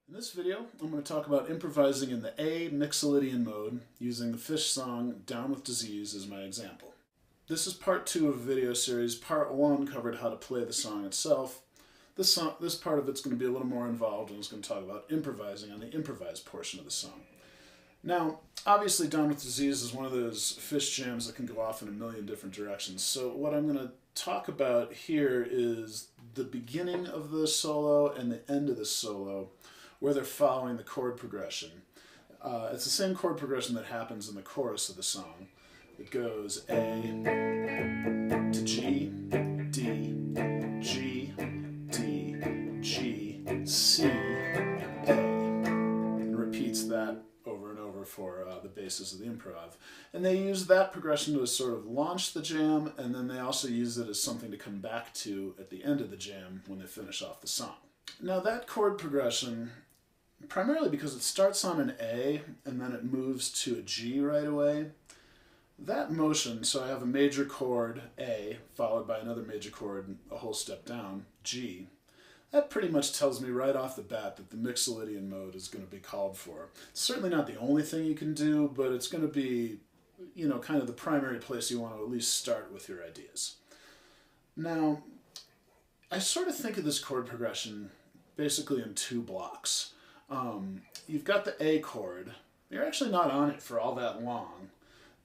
In this video, I'm going to talk about improvising in the A Mixolydian mode using the Phish song Down with Disease as my example. This is part 2 of a video series. Part 1 covered how to play the song itself. This part of it's going to be a little more involved, and it's going to talk about improvising on the improvised portion of the song. Now, obviously Down with Disease is one of those Phish jams that can go off in a million different directions. So what I'm going to talk about here is the beginning of the solo and the end of the solo, where they're following the chord progression. It's the same chord progression that happens in the chorus of the song. It goes A to G, D, G, D, G, C, A, and repeats that over and over for the basis of the improv. And they use that progression to sort of launch the jam, and then they also use it as something to come back to at the end of the jam when they finish off the song. Now that chord progression, primarily because it starts on an A and then it moves to a G right away, that motion, so I have a major chord, A, followed by another major chord, a whole step down, G, that pretty much tells me right off the bat that the Mixolydian mode is going to be called for. It's certainly not the only thing you can do, but it's going to be, kind of the primary place you want to at least start with your ideas. Now, I sort of think of this chord progression basically in 2 blocks. You've got the A chord. You're actually not on it for all that long.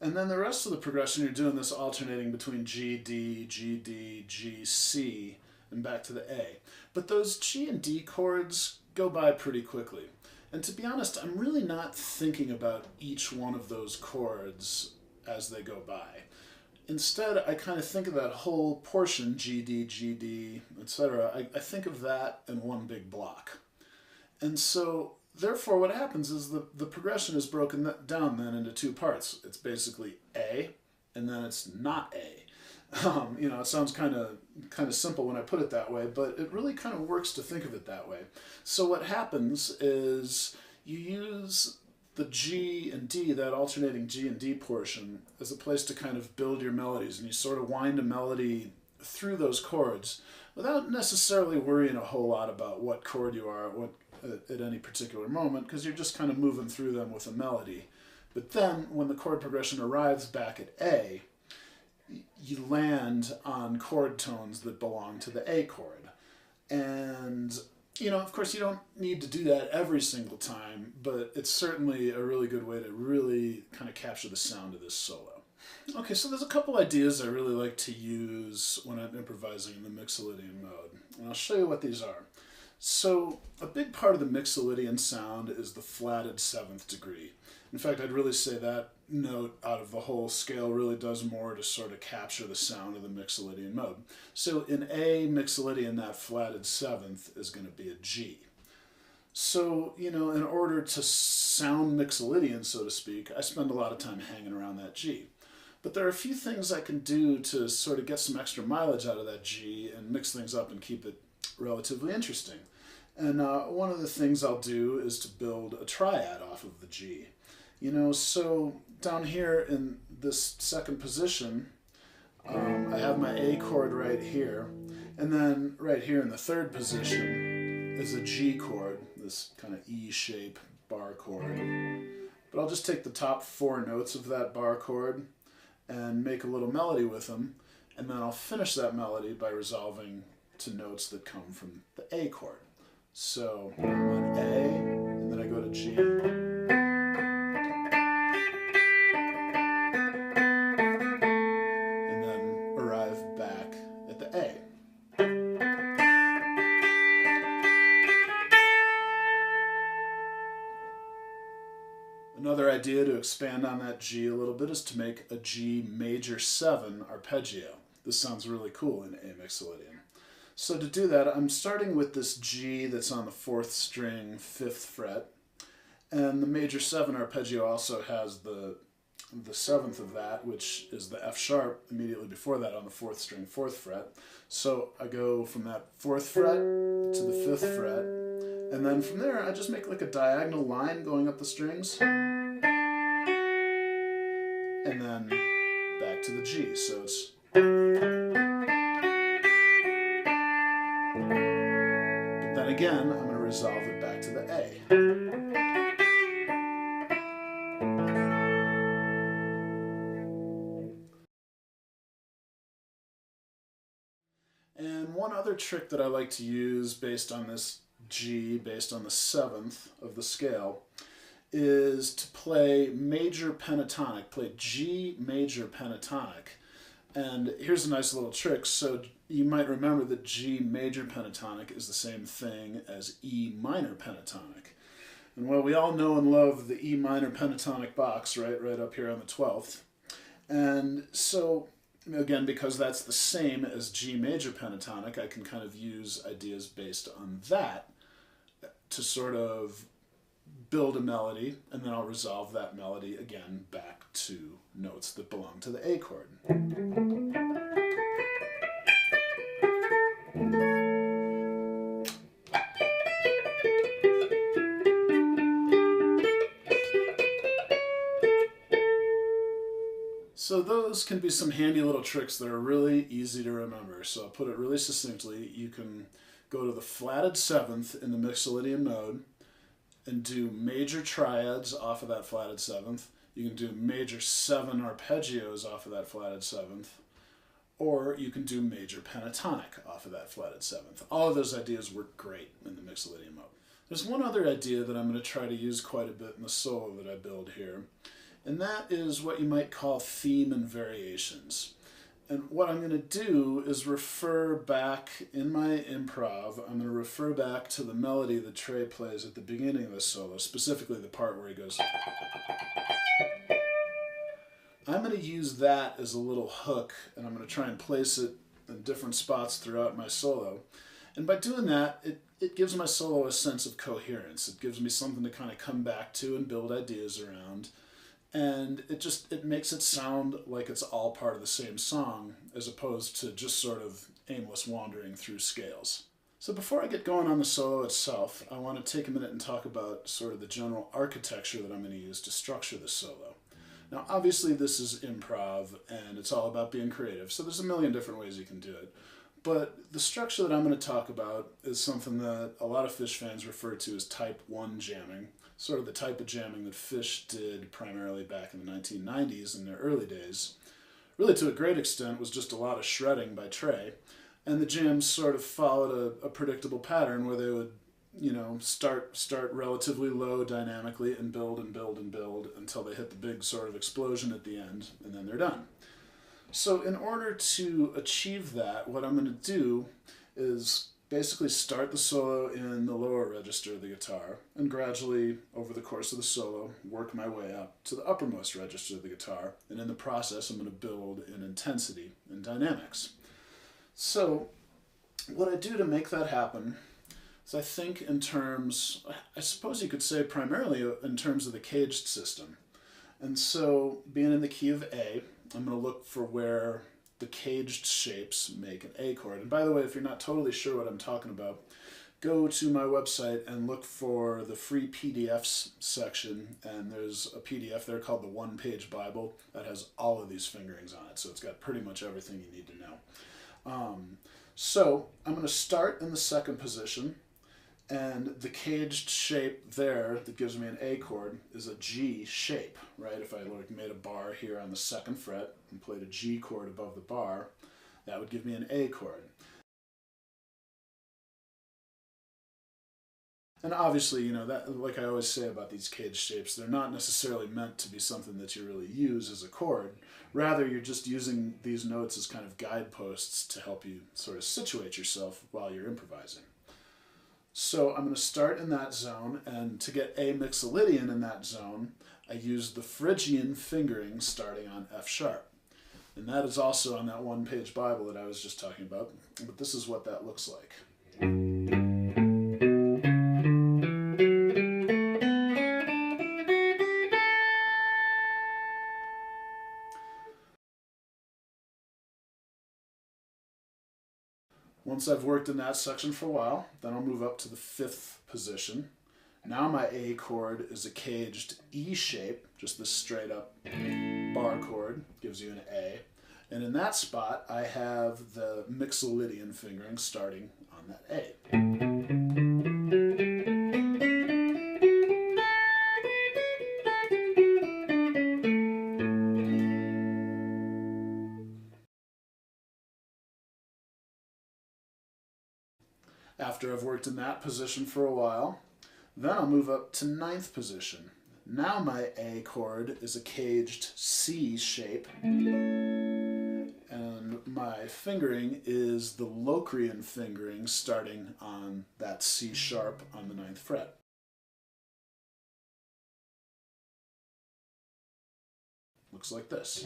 And then the rest of the progression, you're doing this alternating between G, D, G, D, G, C, and back to the A. But those G and D chords go by pretty quickly. And to be honest, I'm really not thinking about each one of those chords as they go by. Instead, I kind of think of that whole portion, G, D, etc. I think of that in one big block. And so, therefore, what happens is the progression is broken down then into 2 parts. It's basically A, and then it's not A. It sounds kind of simple when I put it that way, but it really kind of works to think of it that way. So what happens is you use the G and D, that alternating G and D portion, as a place to kind of build your melodies, and you sort of wind a melody through those chords without necessarily worrying a whole lot about what chord you are at any particular moment, because you're just kind of moving through them with a melody. But then, when the chord progression arrives back at A, you land on chord tones that belong to the A chord. And, of course you don't need to do that every single time, but it's certainly a really good way to really kind of capture the sound of this solo. Okay, so there's a couple ideas I really like to use when I'm improvising in the Mixolydian mode, and I'll show you what these are. So a big part of the Mixolydian sound is the flatted 7th degree. In fact, I'd really say that note out of the whole scale really does more to sort of capture the sound of the Mixolydian mode. So in A Mixolydian, that flatted 7th is going to be a G. So, in order to sound Mixolydian, so to speak, I spend a lot of time hanging around that G. But there are a few things I can do to sort of get some extra mileage out of that G and mix things up and keep it relatively interesting. And one of the things I'll do is to build a triad off of the G. So down here in this second position, I have my A chord right here, and then right here in the third position is a G chord, this kind of E-shape bar chord. But I'll just take the top 4 notes of that bar chord and make a little melody with them, and then I'll finish that melody by resolving to notes that come from the A chord. So I'm on A, and then I go to G, and then arrive back at the A. Another idea to expand on that G a little bit is to make a G major 7 arpeggio. This sounds really cool in A Mixolydian. So to do that, I'm starting with this G that's on the 4th string, 5th fret, and the major 7 arpeggio also has the 7th of that, which is the F sharp immediately before that on the 4th string, 4th fret. So I go from that 4th fret to the 5th fret, and then from there I just make like a diagonal line going up the strings, and then back to the G. So it's again, I'm going to resolve it back to the A. And one other trick that I like to use based on this G, based on the 7th of the scale, is to play major pentatonic, play G major pentatonic. And here's a nice little trick. So you might remember that G major pentatonic is the same thing as E minor pentatonic. And well, we all know and love the E minor pentatonic box, right up here on the 12th. And so, again, because that's the same as G major pentatonic, I can kind of use ideas based on that to sort of build a melody, and then I'll resolve that melody again back to notes that belong to the A chord. So those can be some handy little tricks that are really easy to remember. So I'll put it really succinctly. You can go to the flatted 7th in the Mixolydian mode and do major triads off of that flatted 7th. You can do major 7 arpeggios off of that flatted 7th. Or you can do major pentatonic off of that flatted 7th. All of those ideas work great in the Mixolydian mode. There's one other idea that I'm going to try to use quite a bit in the solo that I build here. And that is what you might call theme and variations. And what I'm going to do is refer back in my improv, I'm going to refer back to the melody that Trey plays at the beginning of the solo, specifically the part where he goes. I'm going to use that as a little hook, and I'm going to try and place it in different spots throughout my solo. And by doing that, it gives my solo a sense of coherence. It gives me something to kind of come back to and build ideas around. And it makes it sound like it's all part of the same song, as opposed to just sort of aimless wandering through scales. So before I get going on the solo itself, I want to take a minute and talk about sort of the general architecture that I'm going to use to structure the solo. Now, obviously this is improv, and it's all about being creative, so there's a million different ways you can do it. But the structure that I'm going to talk about is something that a lot of Phish fans refer to as type 1 jamming. Sort of the type of jamming that Phish did primarily back in the 1990s in their early days. Really, to a great extent, was just a lot of shredding by Trey. And the jams sort of followed a predictable pattern where they would, start relatively low dynamically and build and build and build until they hit the big sort of explosion at the end, and then they're done. So in order to achieve that, what I'm going to do is basically start the solo in the lower register of the guitar and gradually, over the course of the solo, work my way up to the uppermost register of the guitar. And in the process, I'm going to build in intensity and dynamics. So what I do to make that happen is I think in terms, I suppose you could say primarily in terms of the caged system. And so being in the key of A, I'm going to look for where the caged shapes make an A chord. And by the way, if you're not totally sure what I'm talking about, go to my website and look for the free PDFs section, and there's a PDF there called the One Page Bible that has all of these fingerings on it, so it's got pretty much everything you need to know. So I'm going to start in the 2nd position, and the caged shape there that gives me an A chord is a G shape, right? If I made a bar here on the 2nd fret and played a G chord above the bar, that would give me an A chord. And obviously, that, like I always say about these caged shapes, they're not necessarily meant to be something that you really use as a chord. Rather, you're just using these notes as kind of guideposts to help you sort of situate yourself while you're improvising. So I'm going to start in that zone, and to get A Mixolydian in that zone, I use the Phrygian fingering starting on F sharp. And that is also on that One Page Bible that I was just talking about, but this is what that looks like. Once I've worked in that section for a while, then I'll move up to the 5th position. Now my A chord is a caged E shape, just this straight up bar chord, gives you an A. And in that spot, I have the Mixolydian fingering starting on that A. After I've worked in that position for a while, then I'll move up to ninth position. Now my A chord is a caged C shape, and my fingering is the Locrian fingering starting on that C sharp on the ninth fret. Looks like this.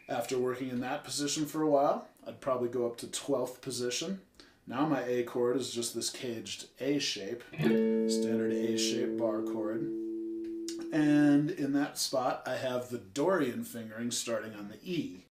After working in that position for a while, I'd probably go up to 12th position. Now my A chord is just this caged A shape, standard A shape bar chord. And in that spot, I have the Dorian fingering starting on the E.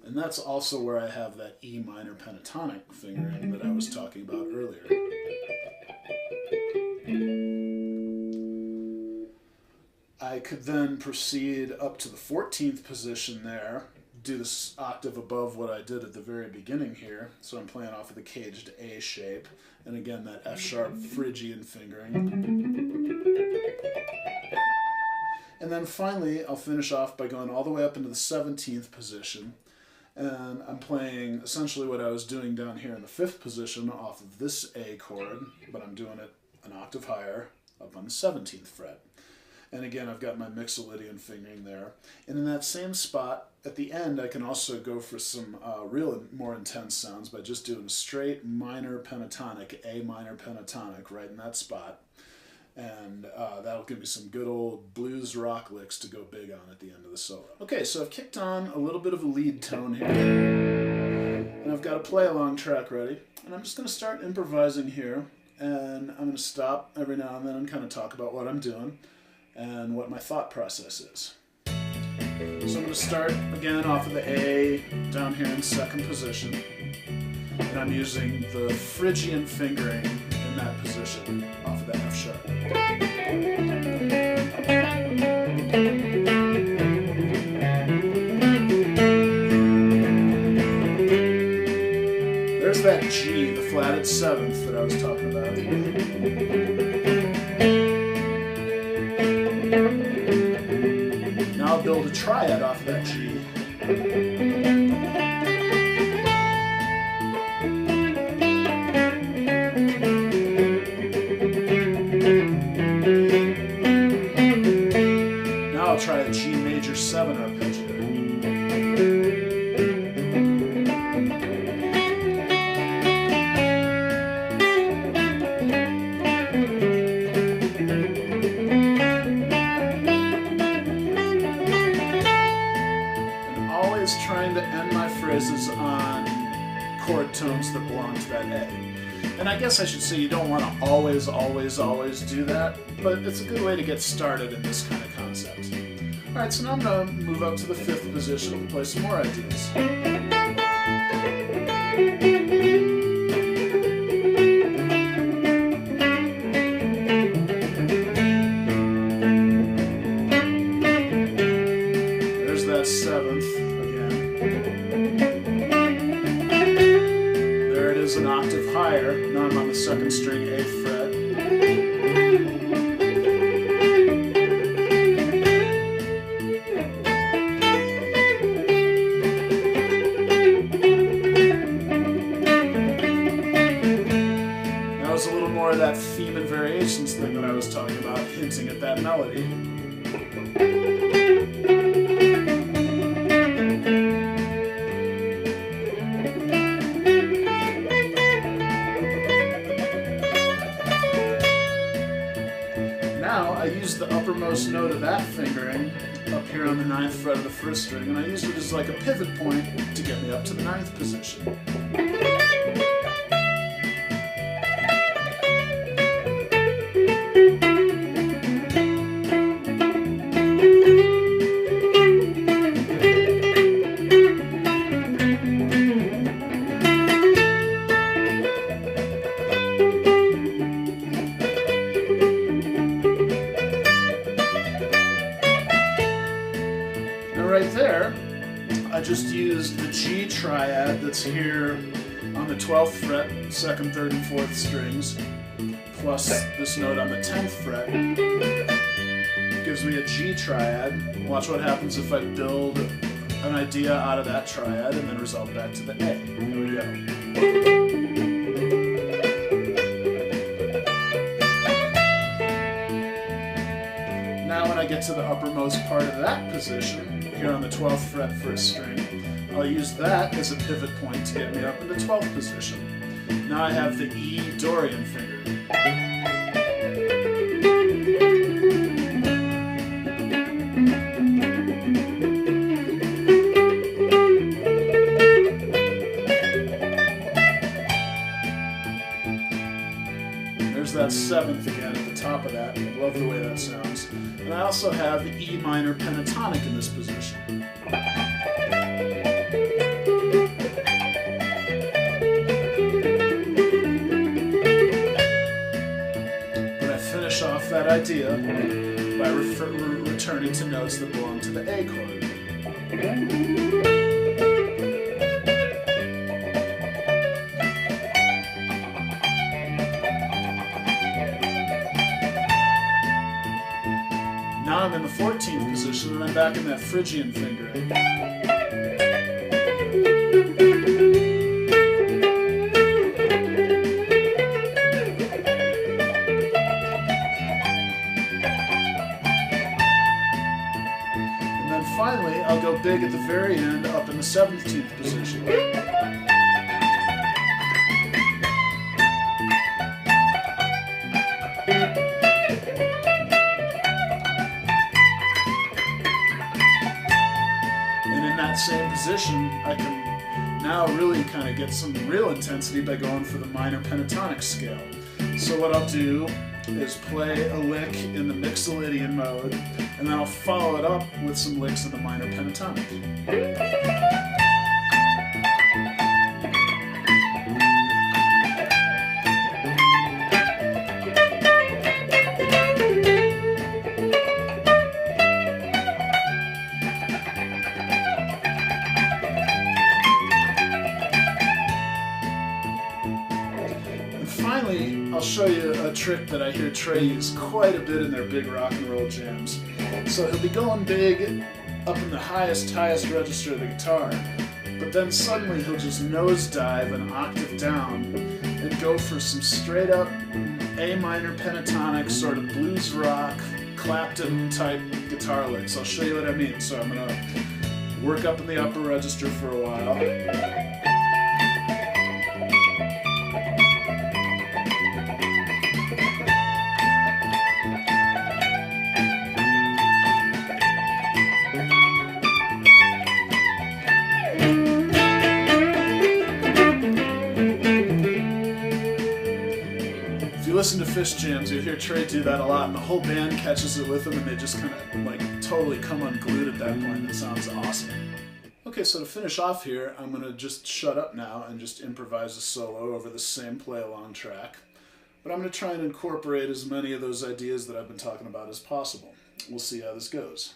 And that's also where I have that E minor pentatonic fingering that I was talking about earlier. I could then proceed up to the 14th position there, do this octave above what I did at the very beginning here. So I'm playing off of the caged A shape, and again that F sharp Phrygian fingering. And then finally I'll finish off by going all the way up into the 17th position, and I'm playing essentially what I was doing down here in the 5th position off of this A chord, but I'm doing it an octave higher up on the 17th fret. And again, I've got my Mixolydian fingering there. And in that same spot, at the end, I can also go for some real more intense sounds by just doing a straight minor pentatonic, A minor pentatonic, right in that spot. And that'll give me some good old blues rock licks to go big on at the end of the solo. Okay, so I've kicked on a little bit of a lead tone here. And I've got a play-along track ready. And I'm just going to start improvising here. And I'm going to stop every now and then and kind of talk about what I'm doing and what my thought process is. So I'm going to start again off of the A down here in 2nd position, and I'm using the Phrygian fingering in that position off of the F sharp. There's that G, the flatted 7th that I was talking about. Now I'll build a triad off of that G. Now I'll try a G major 7 arpeggio. Trying to end my phrases on chord tones that belong to that A. And I guess I should say you don't want to always do that, but it's a good way to get started in this kind of concept. Alright, so now I'm going to move up to the 5th position and play some more ideas. There's that 7th. There it is, an octave higher. Now I'm on the 2nd string, 8th fret. That was a little more of that theme and variations thing that I was talking about, hinting at that melody. Now I use the uppermost note of that fingering up here on the 9th fret of the 1st string, and I use it as like a pivot point to get me up to the 9th position. just used the G triad that's here on the 12th fret, 2nd, 3rd, and 4th strings, plus this note on the 10th fret. Gives me a G triad. Watch what happens if I build an idea out of that triad and then resolve back to the A. Here we go. Now when I get to the uppermost part of that position, here on the 12th fret 1st string, I'll use that as a pivot point to get me up in the 12th position. Now I have the E Dorian finger. There's that 7th again at the top of that. I love the way that sounds. And I also have the E minor pentatonic in this position. But I finish off that idea by returning to notes that belong to the A chord. Now I'm in the 14th position and I'm back in that Phrygian finger. And then finally, I'll go big at the very end up in the 17th position. Same position, I can now really kind of get some real intensity by going for the minor pentatonic scale. So what I'll do is play a lick in the Mixolydian mode, and then I'll follow it up with some licks in the minor pentatonic. Finally, I'll show you a trick that I hear Trey use quite a bit in their big rock and roll jams. So he'll be going big up in the highest register of the guitar, but then suddenly he'll just nosedive an octave down and go for some straight up A minor pentatonic, sort of blues rock, Clapton type guitar licks. I'll show you what I mean. So I'm going to work up in the upper register for a while. Listen to Phish jams, you'll hear Trey do that a lot, and the whole band catches it with him, and they just kind of like totally come unglued at that point. It sounds awesome. Okay, so to finish off here, I'm going to just shut up now and just improvise a solo over the same play-along track. But I'm going to try and incorporate as many of those ideas that I've been talking about as possible. We'll see how this goes.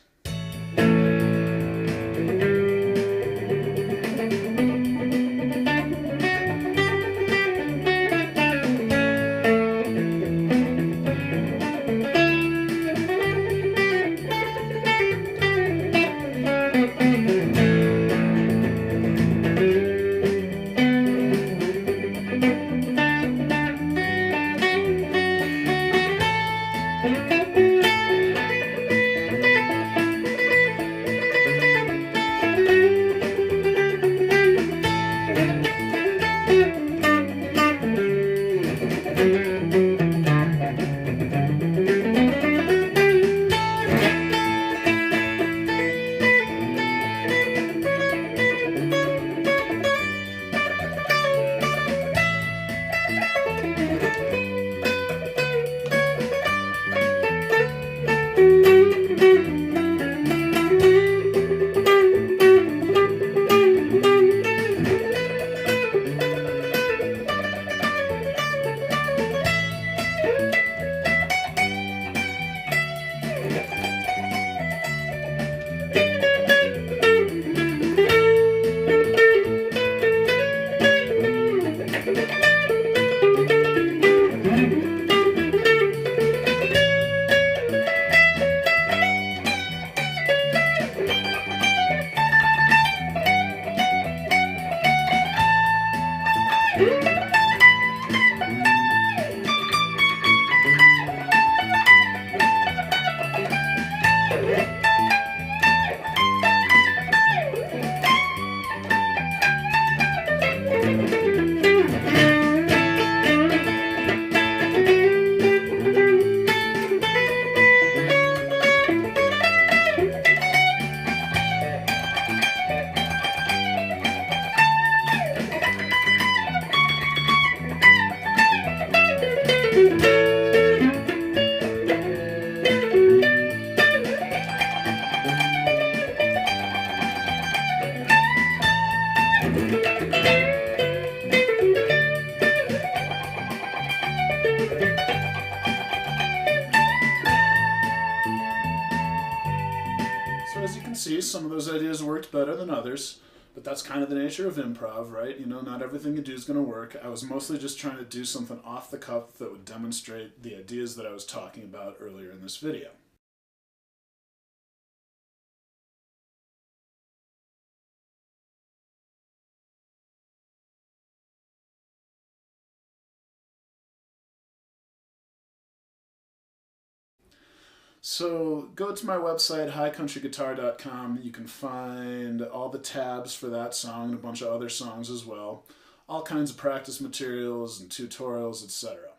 As you can see, some of those ideas worked better than others, but that's kind of the nature of improv, right? You know, not everything you do is going to work. I was mostly just trying to do something off the cuff that would demonstrate the ideas that I was talking about earlier in this video. So go to my website, highcountryguitar.com. You can find all the tabs for that song and a bunch of other songs as well. All kinds of practice materials and tutorials, etc.